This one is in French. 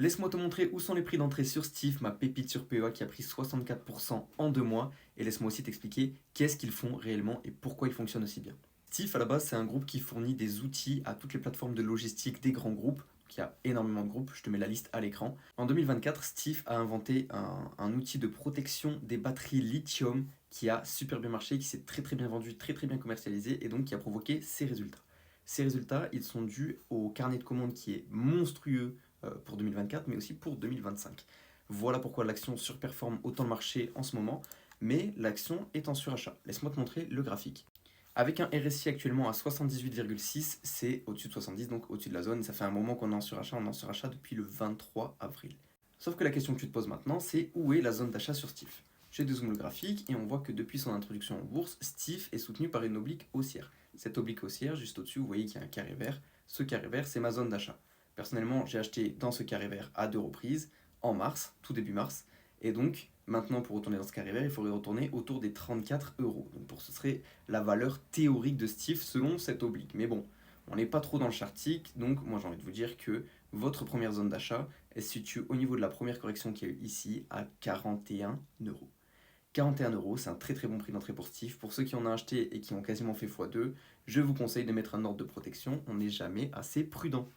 Laisse-moi te montrer où sont les prix d'entrée sur Steve, ma pépite sur PEA qui a pris 64% en 2 mois. Et laisse-moi aussi t'expliquer qu'est-ce qu'ils font réellement et pourquoi ils fonctionnent aussi bien. Steve, à la base, c'est un groupe qui fournit des outils à toutes les plateformes de logistique des grands groupes. Donc, il y a énormément de groupes, je te mets la liste à l'écran. En 2024, Steve a inventé un outil de protection des batteries lithium qui a super bien marché, qui s'est très très bien vendu, très très bien commercialisé et donc qui a provoqué ces résultats. Ces résultats, ils sont dus au carnet de commandes qui est monstrueux pour 2024, mais aussi pour 2025. Voilà pourquoi l'action surperforme autant le marché en ce moment, mais l'action est en surachat. Laisse-moi te montrer le graphique. Avec un RSI actuellement à 78,6, c'est au-dessus de 70, donc au-dessus de la zone. Ça fait un moment qu'on est en surachat, on est en surachat depuis le 23 avril. Sauf que la question que tu te poses maintenant, c'est où est la zone d'achat sur Steve. Je dézoome le graphique et on voit que depuis son introduction en bourse, Steve est soutenu par une oblique haussière. Cette oblique haussière, juste au-dessus, vous voyez qu'il y a un carré vert. Ce carré vert, c'est ma zone d'achat. Personnellement, j'ai acheté dans ce carré vert à 2 reprises, en mars, tout début mars, et donc maintenant pour retourner dans ce carré vert, il faudrait retourner autour des 34 euros. Donc pour ce serait la valeur théorique de Steve selon cette oblique. Mais bon, on n'est pas trop dans le chartique, donc moi j'ai envie de vous dire que votre première zone d'achat, elle se situe au niveau de la première correction qu'il y a eu ici à 41 euros. 41 euros, c'est un très très bon prix d'entrée pour Steve. Pour ceux qui en ont acheté et qui ont quasiment fait x2, je vous conseille de mettre un ordre de protection, on n'est jamais assez prudent.